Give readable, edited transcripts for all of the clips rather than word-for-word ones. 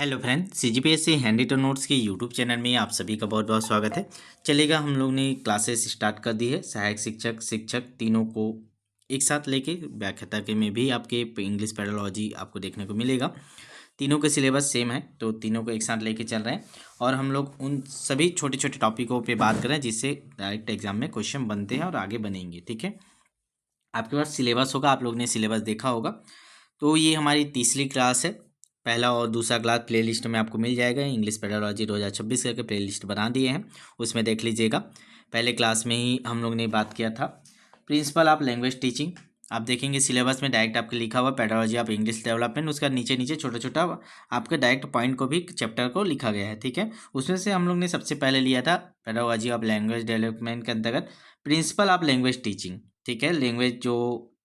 Hello friend, CGPSC handwritten notes के YouTube channel में आप सभी का बहुत बहुत स्वागत है। चलेगा, हम लोग ने क्लासेस स्टार्ट कर दी है। सहायक शिक्षक शिक्षक तीनों को एक साथ लेके व्याख्याता के में भी आपके इंग्लिश पेडोलॉजी आपको देखने को मिलेगा। तीनों के सिलेबस सेम है, तो तीनों को एक साथ लेके चल रहे हैं और हम लोग उन सभी छोटे छोटे टॉपिकों पे बात कर रहे हैं जिससे डायरेक्ट एग्जाम में क्वेश्चन बनते हैं और आगे बनेंगे। ठीक है, आपके पास सिलेबस होगा, आप लोग ने सिलेबस देखा होगा। तो ये हमारी तीसरी क्लास है। पहला और दूसरा क्लास प्लेलिस्ट में आपको मिल जाएगा। इंग्लिश पेडोलॉजी 2026 करके प्लेलिस्ट बना दिए हैं, उसमें देख लीजिएगा। पहले क्लास में ही हम लोग ने बात किया था प्रिंसिपल ऑफ लैंग्वेज टीचिंग। आप देखेंगे सिलेबस में डायरेक्ट आपके लिखा हुआ पेडोलॉजी ऑफ इंग्लिश डेवलपमेंट, उसका नीचे नीचे छोटा छोटा आपके डायरेक्ट पॉइंट को भी चैप्टर को लिखा गया है। ठीक है, उसमें से हम लोग ने सबसे पहले लिया था पेडोलॉजी ऑफ लैंग्वेज डेवलपमेंट के अंतर्गत प्रिंसिपल ऑफ लैंग्वेज टीचिंग। ठीक है, लैंग्वेज जो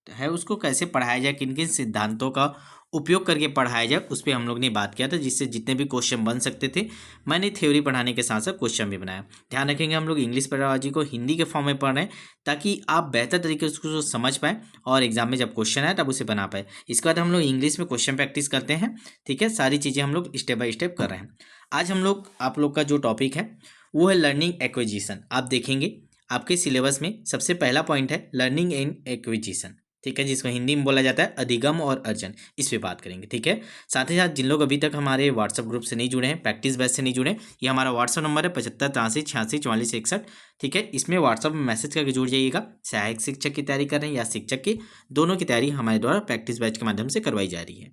है उसको कैसे पढ़ाया जाए, किन किन सिद्धांतों का उपयोग करके पढ़ाया जाए, उस पर हम लोग ने बात किया था, जिससे जितने भी क्वेश्चन बन सकते थे। मैंने थ्योरी पढ़ाने के साथ साथ क्वेश्चन भी बनाया। ध्यान रखेंगे, हम लोग इंग्लिश पेडोलॉजी को हिंदी के फॉर्म में पढ़ रहे हैं ताकि आप बेहतर तरीके से उसको समझ पाएँ और एग्जाम में जब क्वेश्चन आए तब उसे बना पाए। इसके बाद हम लोग इंग्लिश में क्वेश्चन प्रैक्टिस करते हैं। ठीक है, सारी चीज़ें हम लोग स्टेप बाय स्टेप कर रहे हैं। आज हम लोग आप लोग का जो टॉपिक है वो है लर्निंग एक्विजिशन। आप देखेंगे आपके सिलेबस में सबसे पहला पॉइंट है लर्निंग एंड एक्विजिशन। ठीक है, जिसको हिंदी में बोला जाता है अधिगम और अर्जन। इस पे बात करेंगे। ठीक है, साथ ही साथ जिन लोग अभी तक हमारे व्हाट्सएप ग्रुप से नहीं जुड़े हैं, प्रैक्टिस बैच से नहीं जुड़े, ये हमारा व्हाट्सएप नंबर है 75 83 86 44 61। ठीक है, इसमें व्हाट्सएप में मैसेज करके जुड़ जाइएगा। सहायक शिक्षक की तैयारी कर रहे हैं या शिक्षक की, दोनों की तैयारी हमारे द्वारा प्रैक्टिस बैच के माध्यम से करवाई जा रही है।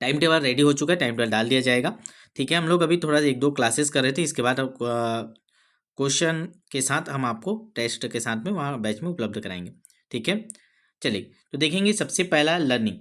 टाइम टेबल रेडी हो चुका है, टाइम टेबल डाल दिया जाएगा। ठीक है, हम लोग अभी थोड़ा एक दो क्लासेस कर रहे थे, इसके बाद क्वेश्चन के साथ हम आपको टेस्ट के साथ में वहाँ बैच में उपलब्ध कराएंगे। ठीक है, चलिए तो देखेंगे सबसे पहला लर्निंग।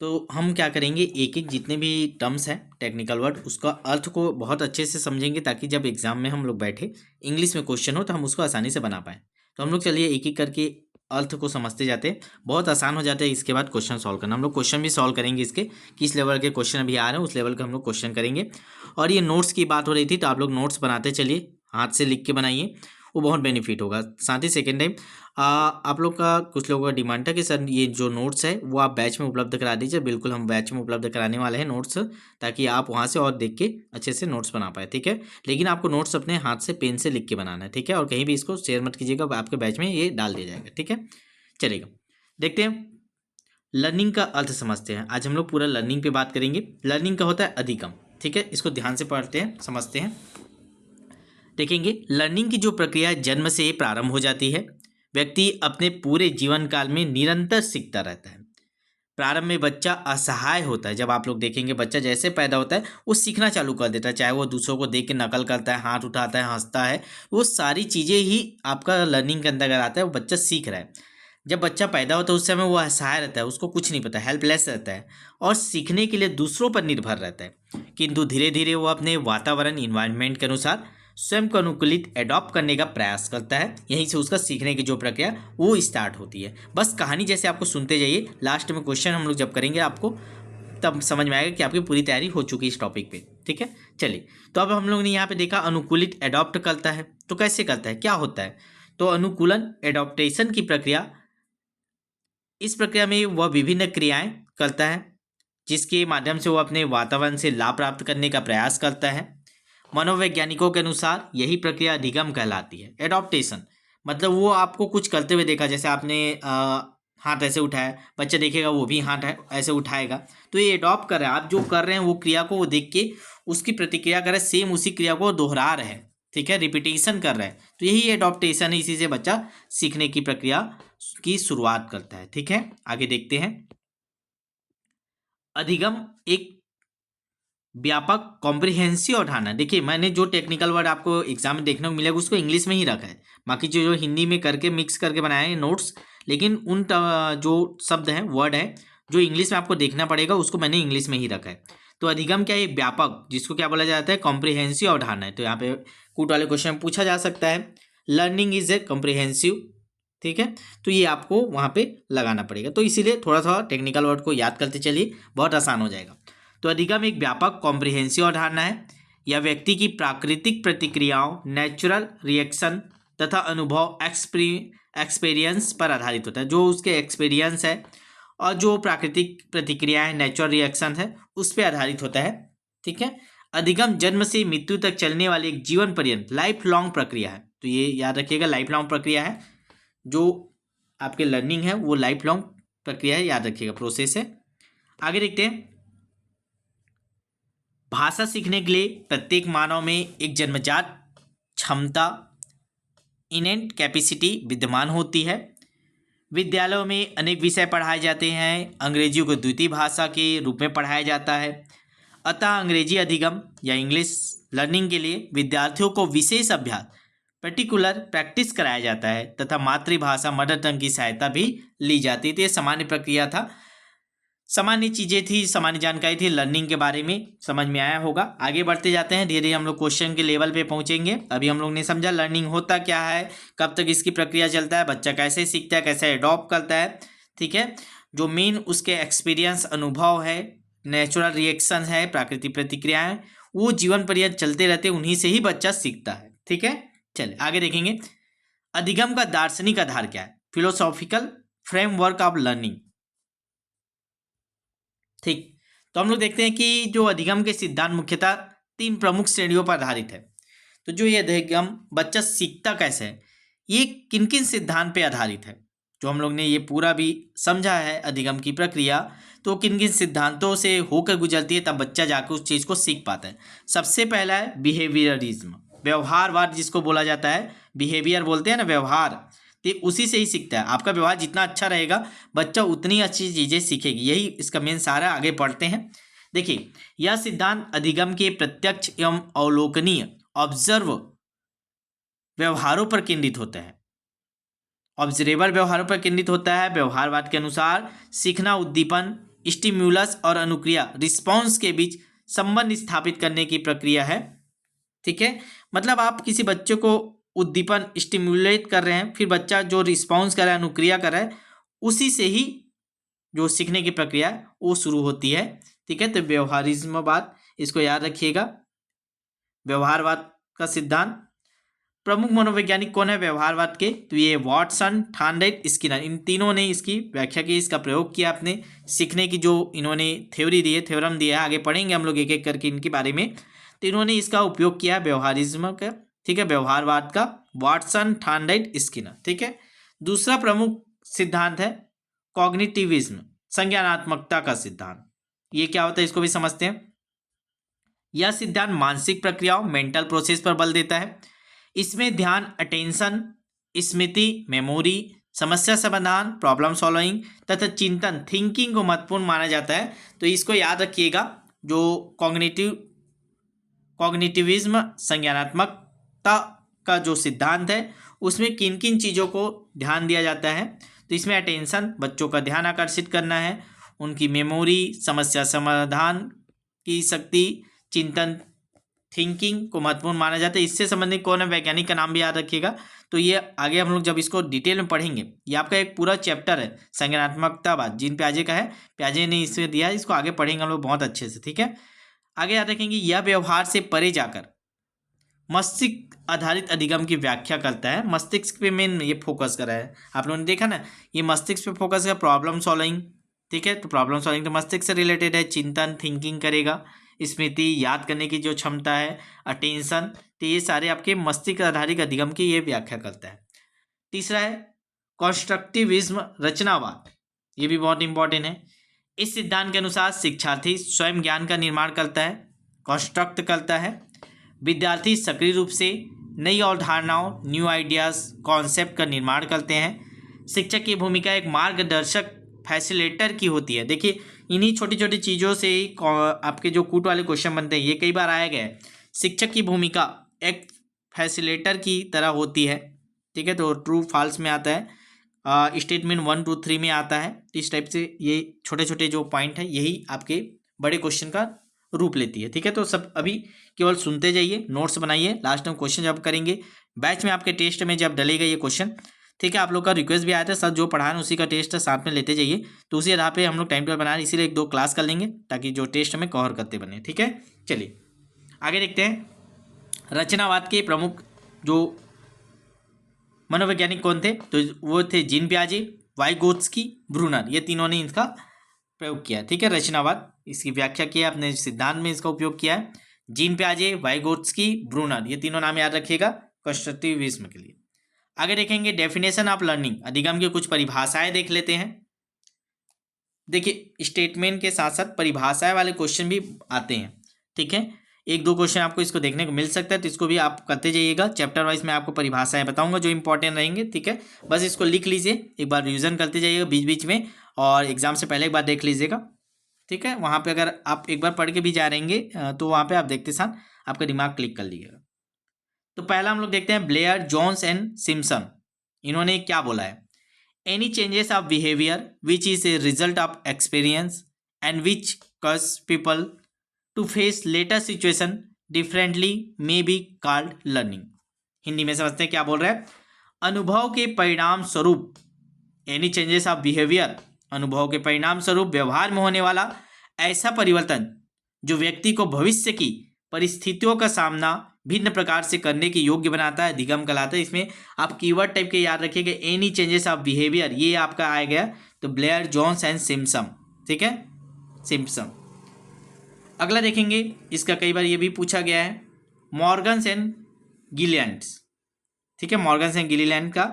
तो हम क्या करेंगे, एक एक जितने भी टर्म्स हैं टेक्निकल वर्ड, उसका अर्थ को बहुत अच्छे से समझेंगे ताकि जब एग्जाम में हम लोग बैठे इंग्लिश में क्वेश्चन हो तो हम उसको आसानी से बना पाएँ। तो हम लोग चलिए एक एक करके अर्थ को समझते जाते हैं, बहुत आसान हो जाता है। इसके बाद क्वेश्चन सॉल्व करना, हम लोग क्वेश्चन भी सॉल्व करेंगे। इसके किस लेवल के क्वेश्चन अभी आ रहे हैं उस लेवल का हम लोग क्वेश्चन करेंगे। और ये नोट्स की बात हो रही थी, तो आप लोग नोट्स बनाते चलिए, हाथ से लिख के बनाइए, वो बहुत बेनिफिट होगा। साथ ही सेकेंड टाइम आप लोग का कुछ लोगों का डिमांड था कि सर ये जो नोट्स है वो आप बैच में उपलब्ध करा दीजिए। बिल्कुल, हम बैच में उपलब्ध कराने वाले हैं नोट्स, ताकि आप वहाँ से और देख के अच्छे से नोट्स बना पाए। ठीक है, लेकिन आपको नोट्स अपने हाथ से पेन से लिख के बनाना है। ठीक है, और कहीं भी इसको शेयर मत कीजिएगा, आपके बैच में ये डाल दिया जाएगा। ठीक है, चलेगा, देखते हैं लर्निंग का अर्थ समझते हैं। आज हम लोग पूरा लर्निंग पे बात करेंगे। लर्निंग का होता है अधिगम। ठीक है, इसको ध्यान से पढ़ते हैं, समझते हैं। देखेंगे लर्निंग की जो प्रक्रिया जन्म से प्रारंभ हो जाती है। व्यक्ति अपने पूरे जीवन काल में निरंतर सीखता रहता है। प्रारंभ में बच्चा असहाय होता है। जब आप लोग देखेंगे बच्चा जैसे पैदा होता है वो सीखना चालू कर देता है, चाहे वो दूसरों को देख के नकल करता है, हाथ उठाता है, हंसता है, वो सारी चीज़ें ही आपका लर्निंग के अंदर आता है। वो बच्चा सीख रहा है। जब बच्चा पैदा होता है उस समय वो असहाय रहता है, उसको कुछ नहीं पता, हेल्पलेस रहता है और सीखने के लिए दूसरों पर निर्भर रहता है। किंतु धीरे धीरे वो अपने वातावरण इन्वायरमेंट के अनुसार स्वयं को अनुकूलित एडॉप्ट करने का प्रयास करता है। यहीं से उसका सीखने की जो प्रक्रिया वो स्टार्ट होती है। बस कहानी जैसे आपको सुनते जाइए, लास्ट में क्वेश्चन हम लोग जब करेंगे आपको तब समझ में आएगा कि आपकी पूरी तैयारी हो चुकी है इस टॉपिक पे। ठीक है, चलिए तो अब हम लोग ने यहाँ पे देखा अनुकूलित एडॉप्ट करता है। तो कैसे करता है, क्या होता है? तो अनुकूलन एडॉप्टेशन की प्रक्रिया, इस प्रक्रिया में वह विभिन्न क्रियाएं करता है जिसके माध्यम से वो अपने वातावरण से लाभ प्राप्त करने का प्रयास करता है। मनोवैज्ञानिकों के अनुसार यही प्रक्रिया अधिगम कहलाती है। एडॉप्टेशन मतलब वो आपको कुछ करते हुए देखा, जैसे आपने हाथ ऐसे उठाया, बच्चा देखेगा वो भी हाथ ऐसे उठाएगा, तो ये एडॉप्ट कर रहा है। आप जो कर रहे हैं वो क्रिया को वो देख के उसकी प्रतिक्रिया कर रहे हैं, सेम उसी क्रिया को दोहरा रहे हैं। ठीक है, रिपीटेशन कर रहे हैं, तो यही एडॉप्टेशन है। इसी से बच्चा सीखने की प्रक्रिया की शुरुआत करता है। ठीक है, आगे देखते हैं। अधिगम एक व्यापक कॉम्प्रिहेंसिव अवधारणा। देखिए मैंने जो टेक्निकल वर्ड आपको एग्जाम में देखने को मिलेगा उसको इंग्लिश में ही रखा है, बाकी जो हिंदी में करके मिक्स करके बनाए हैं नोट्स, लेकिन उन जो शब्द हैं, वर्ड है, जो इंग्लिश में आपको देखना पड़ेगा उसको मैंने इंग्लिश में ही रखा है। तो अधिगम क्या है, व्यापक, जिसको क्या बोला जाता है, कॉम्प्रिहेंसिव अवधारणा है। तो यहाँ पे कूट वाले क्वेश्चन पूछा जा सकता है, लर्निंग इज ए कॉम्प्रिहेंसिव। ठीक है, तो ये आपको वहाँ पे लगाना पड़ेगा। तो इसीलिए थोड़ा सा टेक्निकल वर्ड को याद करते चलिए, बहुत आसान हो जाएगा। तो अधिगम एक व्यापक कॉम्प्रिहेंसिव अवधारणा है। यह व्यक्ति की प्राकृतिक प्रतिक्रियाओं, नेचुरल रिएक्शन तथा अनुभव एक्सपीरियंस पर आधारित होता है। जो उसके एक्सपीरियंस है और जो प्राकृतिक प्रतिक्रिया है, नेचुरल रिएक्शन है, उस पर आधारित होता है। ठीक है। अधिगम जन्म से मृत्यु तक चलने वाली एक जीवन पर्यंत लाइफ लॉन्ग प्रक्रिया है। तो ये याद रखिएगा, लाइफ लॉन्ग प्रक्रिया है। जो आपके लर्निंग है वो लाइफ लॉन्ग प्रक्रिया है, याद रखिएगा, प्रोसेस है। आगे देखते हैं। भाषा सीखने के लिए प्रत्येक मानव में एक जन्मजात क्षमता, इनेंट कैपेसिटी विद्यमान होती है। विद्यालयों में अनेक विषय पढ़ाए जाते हैं। अंग्रेजी को द्वितीय भाषा के रूप में पढ़ाया जाता है। अतः अंग्रेजी अधिगम या इंग्लिश लर्निंग के लिए विद्यार्थियों को विशेष अभ्यास, पर्टिकुलर प्रैक्टिस कराया जाता है तथा मातृभाषा मदर टंग की सहायता भी ली जाती थी। ये सामान्य प्रक्रिया था, सामान्य चीज़ें थी, सामान्य जानकारी थी लर्निंग के बारे में, समझ में आया होगा। आगे बढ़ते जाते हैं, धीरे धीरे हम लोग क्वेश्चन के लेवल पे पहुंचेंगे। अभी हम लोग ने समझा लर्निंग होता क्या है, कब तक इसकी प्रक्रिया चलता है, बच्चा कैसे सीखता है, कैसे एडॉप्ट करता है। ठीक है। जो मेन उसके एक्सपीरियंस, अनुभव है, नेचुरल रिएक्शन है, प्राकृतिक प्रतिक्रिया है, वो जीवन पर्यंत चलते रहते, उन्हीं से ही बच्चा सीखता है। ठीक है। चलिए आगे देखेंगे। अधिगम का दार्शनिक आधार क्या है? Philosophical framework of learning. ठीक। तो हम लोग देखते हैं कि जो अधिगम के सिद्धांत मुख्यतः 3 प्रमुख श्रेणियों पर आधारित है। तो जो ये अधिगम बच्चा सीखता कैसे है, ये किन किन सिद्धांत पे आधारित है, जो हम लोग ने ये पूरा भी समझा है अधिगम की प्रक्रिया, तो किन किन सिद्धांतों से होकर गुजरती है, तब बच्चा जाकर उस चीज़ को सीख पाता है। सबसे पहला है बिहेवियरिज्म, व्यवहारवाद जिसको बोला जाता है, बिहेवियर बोलते हैं ना, व्यवहार, तो उसी से ही सीखता है। आपका व्यवहार जितना अच्छा रहेगा बच्चा उतनी अच्छी चीज़ें सीखेगी, यही इसका मेन सारा। आगे पढ़ते हैं। देखिए, यह सिद्धांत अधिगम के प्रत्यक्ष एवं अवलोकनीय ऑब्जर्व व्यवहारों पर केंद्रित होता है। ऑब्जर्वेबल व्यवहारों पर केंद्रित होता है। व्यवहारवाद के अनुसार सीखना उद्दीपन, स्टिम्युलस और अनुक्रिया, रिस्पॉन्स के बीच संबंध स्थापित करने की प्रक्रिया है। ठीक है। मतलब आप किसी बच्चे को उद्दीपन, स्टिमुलेट कर रहे हैं, फिर बच्चा जो रिस्पॉन्स कर रहा है, अनुक्रिया कर रहा है, उसी से ही जो सीखने की प्रक्रिया है वो शुरू होती है। ठीक है। तो व्यवहारिज्मवाद, इसको याद रखिएगा, व्यवहारवाद का सिद्धांत। प्रमुख मनोवैज्ञानिक कौन है व्यवहारवाद के? तो ये वाटसन, थॉर्नडाइक, स्किनर, इन तीनों ने इसकी व्याख्या की, इसका प्रयोग किया अपने सीखने की, जो इन्होंने थ्योरी दी है, थ्योरम दिया है। आगे पढ़ेंगे हम लोग एक एक करके इनके बारे में। तो इन्होंने इसका उपयोग किया व्यवहारिज्म का। ठीक है। व्यवहारवाद का वाटसन, थॉर्नडाइक, स्किनर। ठीक है। दूसरा प्रमुख सिद्धांत है कॉग्निटिविज्म, संज्ञानात्मकता का सिद्धांत। ये क्या होता है इसको भी समझते हैं। यह सिद्धांत मानसिक प्रक्रियाओं, मेंटल प्रोसेस पर बल देता है। इसमें ध्यान, अटेंशन, स्मृति, मेमोरी, समस्या समाधान, प्रॉब्लम सॉल्विंग तथा चिंतन, थिंकिंग को महत्वपूर्ण माना जाता है। तो इसको याद रखिएगा, जो कॉग्निटिविज्म, संज्ञानात्मकता का जो सिद्धांत है, उसमें किन किन चीज़ों को ध्यान दिया जाता है। तो इसमें अटेंशन, बच्चों का ध्यान आकर्षित करना है, उनकी मेमोरी, समस्या समाधान की शक्ति, चिंतन, थिंकिंग को महत्वपूर्ण माना जाता है। इससे संबंधित कौन है वैज्ञानिक का नाम भी याद रखिएगा। तो ये आगे हम लोग जब इसको डिटेल में पढ़ेंगे, ये आपका एक पूरा चैप्टर है संज्ञानात्मकतावाद, जीन प्याजे का है, प्याजे ने इसे दिया है, इसको आगे पढ़ेंगे हम लोग बहुत अच्छे से। ठीक है। आगे याद रखेंगे, यह व्यवहार से परे जाकर मस्तिष्क आधारित अधिगम की व्याख्या करता है। मस्तिष्क पे मेन ये फोकस कर रहा है, आप लोगों ने देखा ना, ये मस्तिष्क पे फोकस है, प्रॉब्लम सॉल्विंग। ठीक है। तो प्रॉब्लम सॉल्विंग तो मस्तिष्क से रिलेटेड है, चिंतन, थिंकिंग करेगा, स्मृति, याद करने की जो क्षमता है, अटेंशन, तो ये सारे आपके मस्तिष्क आधारित अधिगम की ये व्याख्या करता है। तीसरा है कॉन्स्ट्रक्टिविज्म, रचनावाद। ये भी बहुत इंपॉर्टेंट है। इस सिद्धांत के अनुसार शिक्षार्थी स्वयं ज्ञान का निर्माण करता है, कॉन्स्ट्रक्ट करता है। विद्यार्थी सक्रिय रूप से नई अवधारणाओं, न्यू आइडियाज़, कॉन्सेप्ट का निर्माण करते हैं। शिक्षक की भूमिका एक मार्गदर्शक, फैसिलेटर की होती है। देखिए, इन्हीं छोटी छोटी चीज़ों से ही आपके जो कूट वाले क्वेश्चन बनते हैं, ये कई बार आया गया है। शिक्षक की भूमिका एक फैसिलेटर की तरह होती है। ठीक है। तो ट्रू फॉल्स में आता है, स्टेटमेंट 1 2 3 में आता है। इस टाइप से ये छोटे छोटे जो पॉइंट है, यही आपके बड़े क्वेश्चन का रूप लेती है। ठीक है। तो सब अभी केवल सुनते जाइए, नोट्स बनाइए, लास्ट में क्वेश्चन जब करेंगे बैच में आपके टेस्ट में जब डलेगा ये क्वेश्चन। ठीक है। आप लोग का रिक्वेस्ट भी आया था, सर जो पढ़ा रहे हैं उसी का टेस्ट साथ में लेते जाइए। तो उसी आधार पे हम लोग टाइम टेबल बना रहे हैं, इसीलिए 1 2 क्लास कर लेंगे ताकि जो टेस्ट हमें कवर करते बने। ठीक है। चलिए आगे देखते हैं। रचनावाद के प्रमुख जो मनोवैज्ञानिक कौन थे? तो वो थे जीन प्याजे, वाइगोत्स्की, ब्रूनर, ये तीनों ने इसका प्रयोग किया। ठीक है, रचनावाद, इसकी व्याख्या की है, अपने सिद्धांत में इसका उपयोग किया है। जीन पे आ जाइए, वाइगोत्स्की, ब्रूनर, ये तीनों नाम याद रखिएगा कंस्ट्रक्टिविज्म के लिए। आगे देखेंगे डेफिनेशन ऑफ लर्निंग, अधिगम की कुछ परिभाषाएं देख लेते हैं। देखिए स्टेटमेंट के साथ साथ परिभाषाएं वाले क्वेश्चन भी आते हैं। ठीक है, एक दो क्वेश्चन आपको इसको देखने को मिल सकता है, तो इसको भी आप करते जाइएगा। चैप्टर वाइज मैं आपको परिभाषाएं बताऊंगा जो इंपॉर्टेंट रहेंगे। ठीक है, बस इसको लिख लीजिए, एक बार रिवीजन करते जाइएगा बीच बीच में, और एग्जाम से पहले एक बार देख लीजिएगा। ठीक है, वहाँ पे अगर आप एक बार पढ़ के भी जा रहेंगे तो वहाँ पे आप देखते साथ आपका दिमाग क्लिक कर लीजिएगा। तो पहला हम लोग देखते हैं ब्लेयर, जोन्स एंड सिम्पसन, इन्होंने क्या बोला है। Any changes of behaviour which is a result of experience and which cause people to face later situation differently may be called learning. Hindi में समझते हैं क्या बोल रहा है। अनुभव के परिणाम स्वरूप, एनी चेंजेस ऑफ बिहेवियर, अनुभव के परिणाम स्वरूप व्यवहार में होने वाला ऐसा परिवर्तन जो व्यक्ति को भविष्य की परिस्थितियों का सामना भिन्न प्रकार से करने के योग्य बनाता है, अधिगम कहलाता है। इसमें आप कीवर्ड टाइप के याद रखिएगा, एनी चेंजेस ऑफ बिहेवियर, ये आपका आ गया तो ब्लेयर, जोन्स एंड सिम्पसन। ठीक है, सिम्पसन। अगला देखेंगे, इसका कई बार ये भी पूछा गया है, मॉर्गन्स एंड गिलियंड्स। ठीक है, मॉर्गन्स एंड गिलियंड का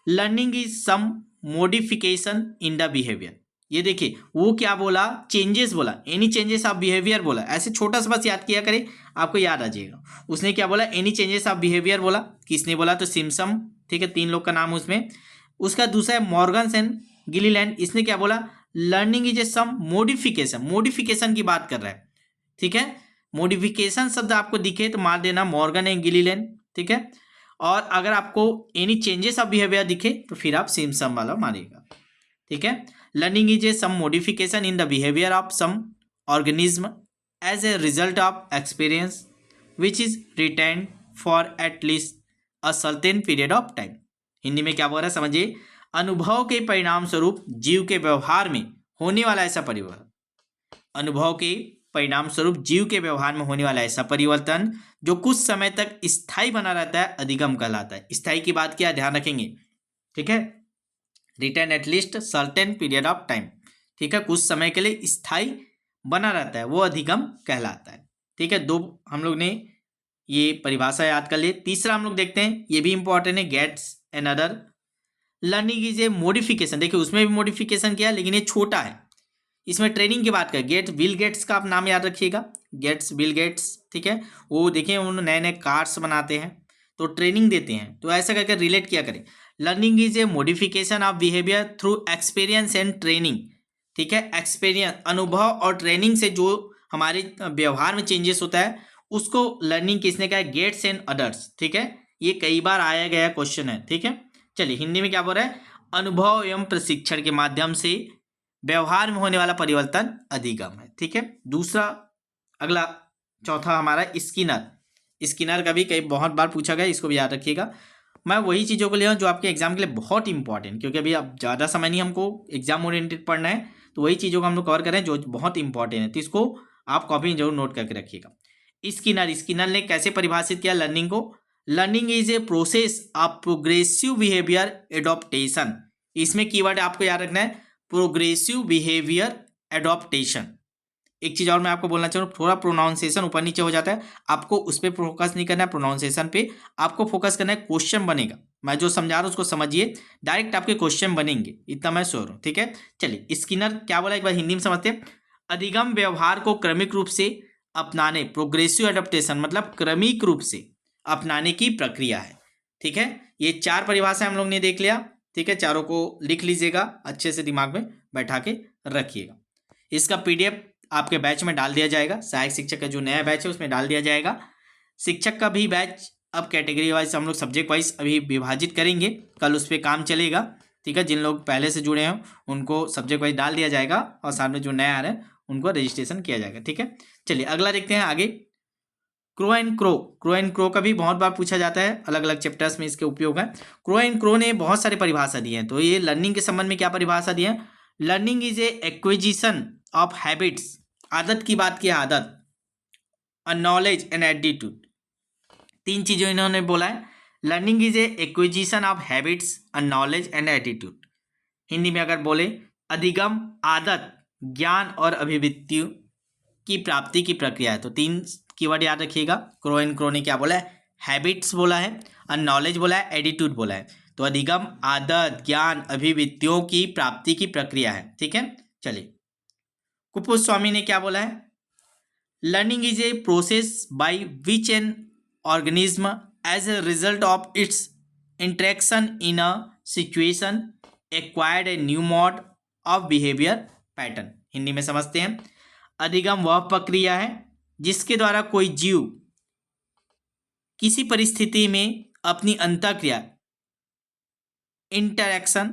learning is some modification in the behaviour. ये देखिए वो क्या बोला, चेंजेस बोला, एनी चेंजेस ऑफ बिहेवियर बोला, ऐसे छोटा सा बस याद किया करें, आपको याद आ जाएगा। उसने क्या बोला, एनी चेंजेस ऑफ बिहेवियर बोला, किसने बोला तो सिम्पसन। ठीक है, तीन लोग का नाम उसमें। उसका दूसरा है मॉर्गन्स एंड गिलीलैंड, इसने क्या बोला, learning is a some modification, modification की बात कर रहा है। ठीक है, मोडिफिकेशन शब्द आपको दिखे तो मार देना मॉर्गन एंड गिलीलैंड। ठीक है, और अगर आपको एनी चेंजेस ऑफ बिहेवियर दिखे तो फिर आप सिम्पसन वाला मारिएगा। ठीक है, learning is a some modification in the behaviour of some organism as a result of experience which is retained for at least a certain period of time. Hindi में क्या बोल रहा है समझिए, अनुभव के परिणाम स्वरूप जीव के व्यवहार में होने वाला ऐसा परिवर्तन, अनुभव के परिणाम स्वरूप जीव के व्यवहार में होने वाला ऐसा परिवर्तन जो कुछ समय तक स्थायी बना रहता है, अधिगम कहलाता है। स्थायी की बात क्या ध्यान रखेंगे। ठीक है, retain at least certain period of time. ठीक है, कुछ समय के लिए स्थायी बना रहता है, वो अधिगम कहलाता है। ठीक है, दो हम लोग ने ये परिभाषा याद कर ली। तीसरा हम लोग देखते हैं, ये भी इंपॉर्टेंट है, Gates and other. Learning is a modification, देखिए उसमें भी मोडिफिकेशन किया लेकिन ये छोटा है। इसमें ट्रेनिंग की बात करें, गेट बिल गेट्स का आप नाम याद रखिएगा, गेट्स, बिल गेट्स। ठीक है, वो देखिए उन्होंने नए नए कार्स बनाते हैं तो ट्रेनिंग देते हैं, तो ऐसा करके रिलेट किया करें। Learning is a modification of behaviour through experience and training. ठीक है, एक्सपीरियंस, अनुभव और ट्रेनिंग से जो हमारे व्यवहार में चेंजेस होता है उसको लर्निंग किसने कहा है, गेट्स एंड अदर्स। ठीक है, ये कई बार आया गया क्वेश्चन है। ठीक है, चलिए हिंदी में क्या बोल रहा है, अनुभव एवं प्रशिक्षण के माध्यम से व्यवहार में होने वाला परिवर्तन अधिगम है। ठीक है, दूसरा, अगला चौथा हमारा स्किनर। स्किनर का भी कई बहुत बार पूछा गया, इसको भी याद रखिएगा। मैं वही चीज़ों को ले जो आपके एग्जाम के लिए बहुत इंपॉर्टेंट, क्योंकि अभी अब ज़्यादा समय नहीं, हमको एग्जाम ओरिएंटेड पढ़ना है, तो वही चीज़ों को हम लोग कवर करें जो बहुत इंपॉर्टेंट है, तो इसको आप कॉपी में जरूर नोट करके रखिएगा। स्किनर, स्किनर ने कैसे परिभाषित किया लर्निंग को, learning is a process of progressive behaviour adaptation. इसमें कीवर्ड आपको याद रखना है, प्रोग्रेसिव बिहेवियर एडॉप्टेशन। एक चीज़ और मैं आपको बोलना चाहूँ, थोड़ा प्रोनाउंसिएशन ऊपर नीचे हो जाता है, आपको उस पर फोकस नहीं करना है, प्रोनाउंसिएशन पे आपको फोकस करना है। क्वेश्चन बनेगा, मैं जो समझा रहा हूँ उसको समझिए, डायरेक्ट आपके क्वेश्चन बनेंगे, इतना मैं श्योर हूँ। ठीक है, चलिए स्किनर क्या बोला एक बार हिंदी में समझते हैं। अधिगम व्यवहार को क्रमिक रूप से अपनाने, प्रोग्रेसिव एडॉप्टेशन मतलब क्रमिक रूप से अपनाने की प्रक्रिया है। ठीक है, ये चार परिभाषा हम लोग ने देख लिया। ठीक है, चारों को लिख लीजिएगा, अच्छे से दिमाग में बैठा के रखिएगा। इसका पीडीएफ आपके बैच में डाल दिया जाएगा, सहायक शिक्षक का जो नया बैच है उसमें डाल दिया जाएगा। शिक्षक का भी बैच अब कैटेगरी वाइज हम लोग सब्जेक्ट वाइज अभी विभाजित करेंगे, कल उस पर काम चलेगा। ठीक है, जिन लोग पहले से जुड़े हैं उनको सब्जेक्ट वाइज डाल दिया जाएगा, और साथ में जो नया आ रहे हैं उनको रजिस्ट्रेशन किया जाएगा। ठीक है, चलिए अगला देखते हैं आगे। Crow and crow, crow and crow का भी बहुत बार पूछा जाता है, अलग अलग चैप्टर्स में इसके उपयोग है। क्रो एंड क्रो ने बहुत सारी परिभाषा दी है, तो ये लर्निंग के संबंध में क्या परिभाषा दी है, learning is A acquisition of habits, आदत की बात की आदत, अ नॉलेज एंड एटीट्यूड। तीन चीज़ों इन्होंने बोला है, learning is A acquisition of habits, a knowledge and attitude. Hindi में अगर बोले अधिगम आदत ज्ञान और अभिव्यक्तियों की प्राप्ति की प्रक्रिया है। तो 3 कीवर्ड याद रखिएगा। क्रो एंड क्रो ने क्या बोला है? हैबिट्स बोला है, और नॉलेज बोला है, एटीट्यूड बोला है। तो अधिगम आदत ज्ञान अभिव्यक्तियों की प्राप्ति की प्रक्रिया है। ठीक है, चलिए कुपुस्वामी ने क्या बोला है? Learning is a process by which an organism as a result of its interaction in a situation acquired a new mode of behaviour pattern. Hindi में समझते हैं। अधिगम वह प्रक्रिया है जिसके द्वारा कोई जीव किसी परिस्थिति में अपनी अंतःक्रिया इंटरैक्शन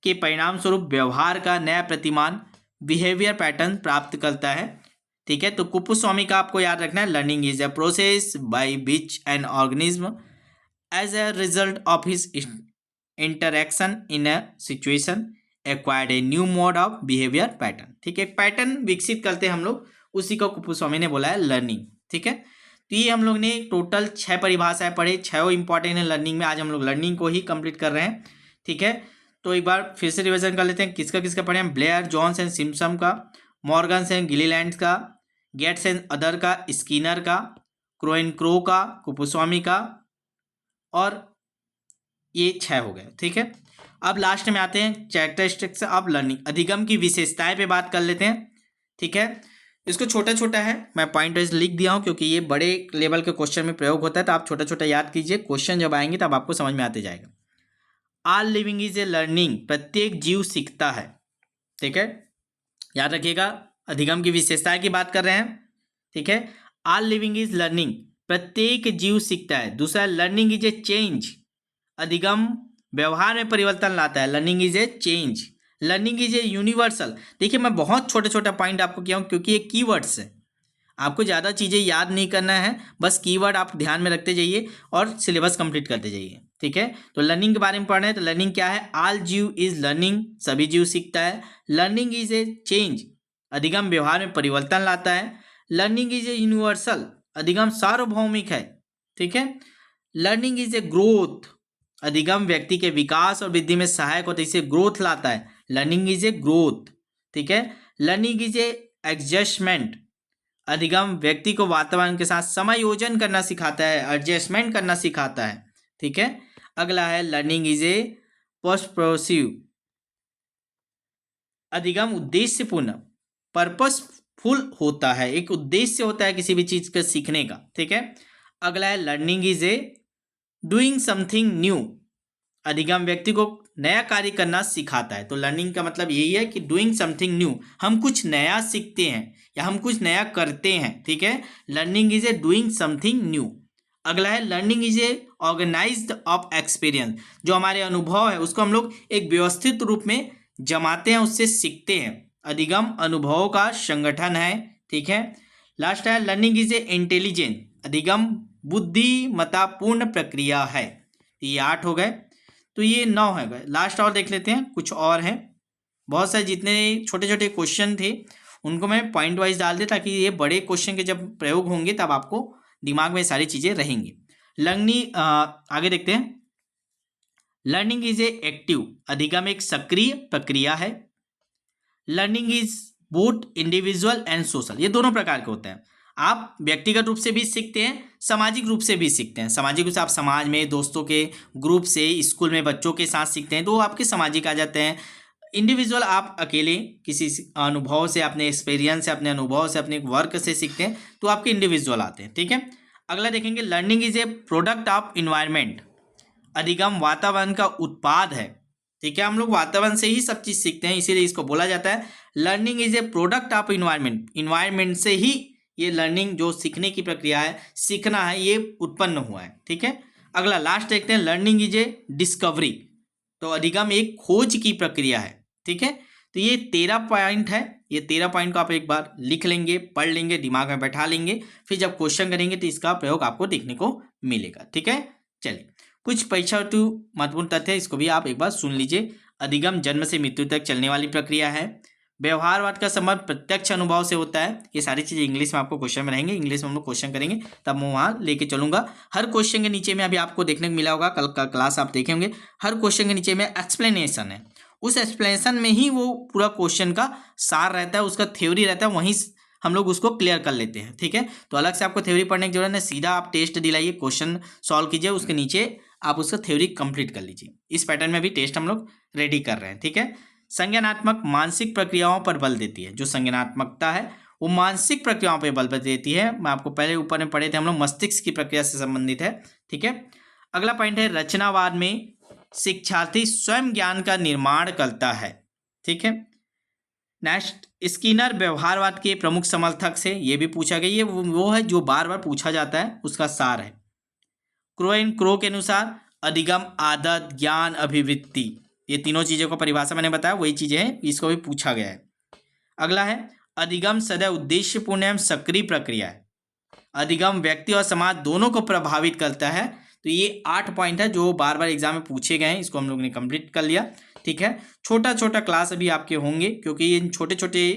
के परिणाम स्वरूप व्यवहार का नया प्रतिमान बिहेवियर पैटर्न प्राप्त करता है। ठीक है, तो कुपुस्वामी का आपको याद रखना है, learning is a process by which an organism as a result of his interaction in a situation acquired a new mode of behaviour pattern. ठीक है, पैटर्न विकसित करते हैं हम लोग, उसी को कुपुस्वामी ने बोला है लर्निंग। ठीक है, तो ये हम लोग ने टोटल 6 परिभाषाएं पढ़े, 6 इंपॉर्टेंट है लर्निंग में। आज हम लोग लर्निंग को ही कंप्लीट कर रहे हैं। ठीक है, तो एक बार फिर से रिवीजन कर लेते हैं। किसका किसका पढ़े हम? ब्लेयर, जॉन्स एंड सिम्पसन का, मॉर्गन्स एंड गिलीलैंड का, गेट्स एंड अदर का, स्किनर का, क्रो एंड क्रो का, कुपुस्वामी का, और ये 6 हो गए। ठीक है, अब लास्ट में आते हैं कैरेक्टरिस्टिक्स ऑफ लर्निंग, अधिगम की विशेषताएं पे बात कर लेते हैं। ठीक है, इसको छोटा छोटा है, मैं पॉइंट वाइज लिख दिया हूँ क्योंकि ये बड़े लेवल के क्वेश्चन में प्रयोग होता है, तो आप छोटा छोटा याद कीजिए, क्वेश्चन जब आएंगे तब आपको समझ में आते जाएगा। All living is a learning, प्रत्येक जीव सीखता है। ठीक है, याद रखिएगा, अधिगम की विशेषताएं की बात कर रहे हैं। ठीक है, ऑल लिविंग इज लर्निंग, प्रत्येक जीव सीखता है। दूसरा, लर्निंग इज ए चेंज, अधिगम व्यवहार में परिवर्तन लाता है। Learning is A change, learning is a universal. देखिए, मैं बहुत छोटा छोटा पॉइंट आपको किया हूँ क्योंकि ये कीवर्ड्स है, आपको ज़्यादा चीज़ें याद नहीं करना है, बस कीवर्ड आप ध्यान में रखते जाइए और सिलेबस कंप्लीट करते जाइए। ठीक है, तो लर्निंग के बारे में पढ़ रहे हैं, तो लर्निंग क्या है? ऑल जीव इज लर्निंग, सभी जीव सीखता है। लर्निंग इज ए चेंज, अधिगम व्यवहार में परिवर्तन लाता है। लर्निंग इज ए यूनिवर्सल, अधिगम सार्वभौमिक है। ठीक है, लर्निंग इज ए ग्रोथ, अधिगम व्यक्ति के विकास और वृद्धि में सहायक होता है, इसे ग्रोथ लाता है। Learning is a growth. ठीक है, लर्निंग इज ए एडजस्टमेंट, अधिगम व्यक्ति को वातावरण के साथ समायोजन करना सिखाता है, एडजस्टमेंट करना सिखाता है। ठीक है, अगला है लर्निंग इज ए पर्पसिव, अधिगम उद्देश्यपूर्ण, पर्पसफुल होता है, एक उद्देश्य होता है किसी भी चीज का सीखने का। ठीक है, अगला है learning is a doing something new, अधिगम व्यक्ति को नया कार्य करना सिखाता है। तो लर्निंग का मतलब यही है कि डूइंग समथिंग न्यू, हम कुछ नया सीखते हैं या हम कुछ नया करते हैं। ठीक है, learning is a doing something new. अगला है learning is a organized of experience, जो हमारे अनुभव है उसको हम लोग एक व्यवस्थित रूप में जमाते हैं, उससे सीखते हैं। अधिगम अनुभवों का संगठन है। ठीक है, लास्ट है लर्निंग इज ए इंटेलिजेंट, अधिगम बुद्धिमत्तापूर्ण प्रक्रिया है। ये 8 हो गए, तो ये 9 है गए। लास्ट और देख लेते हैं, कुछ और हैं बहुत सारे, जितने छोटे छोटे क्वेश्चन थे उनको मैं पॉइंट वाइज डाल दे ताकि ये बड़े क्वेश्चन के जब प्रयोग होंगे तब आपको दिमाग में सारी चीज़ें रहेंगी। लर्निंग आगे देखते हैं। लर्निंग इज ए एक्टिव, अधिगम एक सक्रिय प्रक्रिया है। Learning is both individual and social, ये दोनों प्रकार के होते हैं। आप व्यक्तिगत रूप से भी सीखते हैं, सामाजिक रूप से भी सीखते हैं। सामाजिक रूप से आप समाज में दोस्तों के ग्रुप से, स्कूल में बच्चों के साथ सीखते हैं तो आपके सामाजिक आ जाते हैं। इंडिविजुअल आप अकेले किसी अनुभव से, अपने एक्सपीरियंस से, अपने अनुभव से, अपने वर्क से सीखते हैं तो आपके इंडिविजुअल आते हैं। ठीक है, अगला देखेंगे learning is A product of environment, अधिगम वातावरण का उत्पाद है। ठीक है, हम लोग वातावरण से ही सब चीज़ सीखते हैं, इसीलिए इसको बोला जाता है learning is A product of environment. Environment से ही ये लर्निंग, जो सीखने की प्रक्रिया है, सीखना है, ये उत्पन्न हुआ है। ठीक है, अगला लास्ट देखते हैं लर्निंग इज ए डिस्कवरी, तो अधिगम एक खोज की प्रक्रिया है। ठीक है, तो ये 13 पॉइंट है, ये 13 पॉइंट को आप एक बार लिख लेंगे, पढ़ लेंगे, दिमाग में बैठा लेंगे, फिर जब क्वेश्चन करेंगे तो इसका प्रयोग आपको देखने को मिलेगा। ठीक है, चलिए कुछ परीक्षा हेतु महत्वपूर्ण तथ्य, इसको भी आप एक बार सुन लीजिए। अधिगम जन्म से मृत्यु तक चलने वाली प्रक्रिया है। व्यवहारवाद का संबंध प्रत्यक्ष अनुभव से होता है। ये सारी चीज़ें इंग्लिश में आपको क्वेश्चन में रहेंगे, इंग्लिश में हम लोग क्वेश्चन करेंगे तब मैं वहाँ लेके चलूंगा। हर क्वेश्चन के नीचे में अभी आपको देखने को मिला होगा, कल का क्लास आप देखेंगे, हर क्वेश्चन के नीचे में एक्सप्लेनेशन है उस एक्सप्लेनेशन में ही वो पूरा क्वेश्चन का सार रहता है, उसका थ्योरी रहता है, वहीं हम लोग उसको क्लियर कर लेते हैं। ठीक है, तो अलग से आपको थ्योरी पढ़ने की जरूरत नहीं, सीधा आप टेस्ट दिलाइए, क्वेश्चन सॉल्व कीजिए, उसके नीचे आप उसका थ्योरी कंप्लीट कर लीजिए। इस पैटर्न में भी टेस्ट हम लोग रेडी कर रहे हैं। ठीक है, संज्ञानात्मक मानसिक प्रक्रियाओं पर बल देती है। जो संज्ञानात्मकता है वो मानसिक प्रक्रियाओं पर बल देती है। मैं आपको पहले ऊपर में पढ़े थे हम लोग, मस्तिष्क की प्रक्रिया से संबंधित है। ठीक है, अगला पॉइंट है रचनावाद में शिक्षार्थी स्वयं ज्ञान का निर्माण करता है। ठीक है, नेक्स्ट स्किनर व्यवहारवाद के प्रमुख समर्थक से, ये भी पूछा गया, ये वो है जो बार बार पूछा जाता है, उसका सार है। क्रो एंड क्रो के अनुसार अधिगम, आदत, ज्ञान, अभिवृत्ति, ये तीनों चीज़ों को परिभाषा मैंने बताया, वही चीज़ें हैं, इसको भी पूछा गया है। अगला है अधिगम सदैव उद्देश्यपूर्ण एवं सक्रिय प्रक्रिया है। अधिगम व्यक्ति और समाज दोनों को प्रभावित करता है। तो ये 8 पॉइंट है जो बार बार एग्जाम में पूछे गए हैं, इसको हम लोग ने कंप्लीट कर लिया। ठीक है, छोटा छोटा क्लास अभी आपके होंगे, क्योंकि इन छोटे छोटे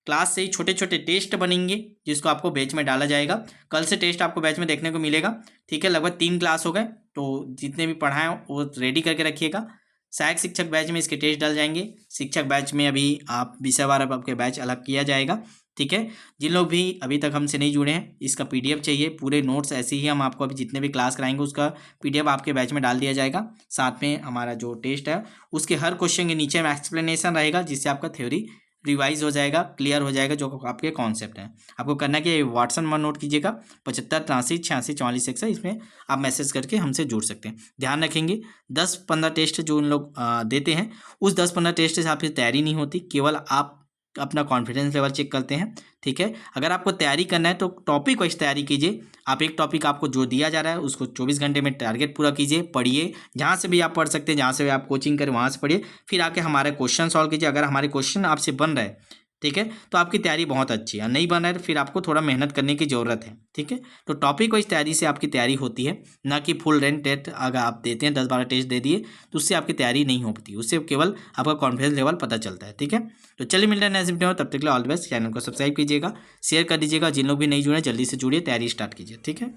क्लास से ही छोटे छोटे टेस्ट बनेंगे, जिसको आपको बैच में डाला जाएगा। कल से टेस्ट आपको बैच में देखने को मिलेगा। ठीक है, लगभग 3 क्लास हो गए, तो जितने भी पढ़ाएं वो रेडी करके रखिएगा। सहायक शिक्षक बैच में इसके टेस्ट डाल जाएंगे। शिक्षक बैच में अभी आप विषयवार अब आपके बैच अलग किया जाएगा। ठीक है, जिन लोग भी अभी तक हमसे नहीं जुड़े हैं, इसका पीडीएफ चाहिए, पूरे नोट्स ऐसे ही हम आपको अभी जितने भी क्लास कराएंगे उसका पीडीएफ आपके बैच में डाल दिया जाएगा। साथ में हमारा जो टेस्ट है उसके हर क्वेश्चन के नीचे में एक्सप्लेनेशन रहेगा, जिससे आपका थ्योरी रिवाइज हो जाएगा, क्लियर हो जाएगा, जो आपके कॉन्सेप्ट हैं। आपको करना क्या है, व्हाट्सएप नंबर नोट कीजिएगा 75 83 86 44 100, इसमें आप मैसेज करके हमसे जुड़ सकते हैं। ध्यान रखेंगे 10-15 टेस्ट जो उन लोग देते हैं, उस 10-15 टेस्ट से आपकी तैयारी नहीं होती, केवल आप अपना कॉन्फिडेंस लेवल चेक करते हैं। ठीक है, अगर आपको तैयारी करना है तो टॉपिक वाइज तैयारी कीजिए। आप एक टॉपिक आपको जो दिया जा रहा है उसको 24 घंटे में टारगेट पूरा कीजिए, पढ़िए, जहाँ से भी आप पढ़ सकते हैं, जहाँ से भी आप कोचिंग करें वहाँ से पढ़िए, फिर आके हमारे क्वेश्चन सॉल्व कीजिए। अगर हमारे क्वेश्चन आपसे बन रहे हैं, ठीक है, तो आपकी तैयारी बहुत अच्छी है। नहीं बन रहा है तो फिर आपको थोड़ा मेहनत करने की ज़रूरत है। ठीक है, तो टॉपिक वाइज तैयारी से आपकी तैयारी होती है, ना कि फुल रैंक टेस्ट अगर आप देते हैं 10-12 टेस्ट दे दिए तो उससे आपकी तैयारी नहीं हो पाती, उससे केवल आपका कॉन्फिडेंस लेवल पता चलता है। ठीक है, तो चलिए मिलते हैं नेक्स्ट वीडियो में, तब तक के लिए ऑल द बेस्ट। चैनल को सब्सक्राइब कीजिएगा, शेयर कर दीजिएगा, जिन लोग भी नहीं जुड़े जल्दी से जुड़िए, तैयारी स्टार्ट कीजिए। ठीक है।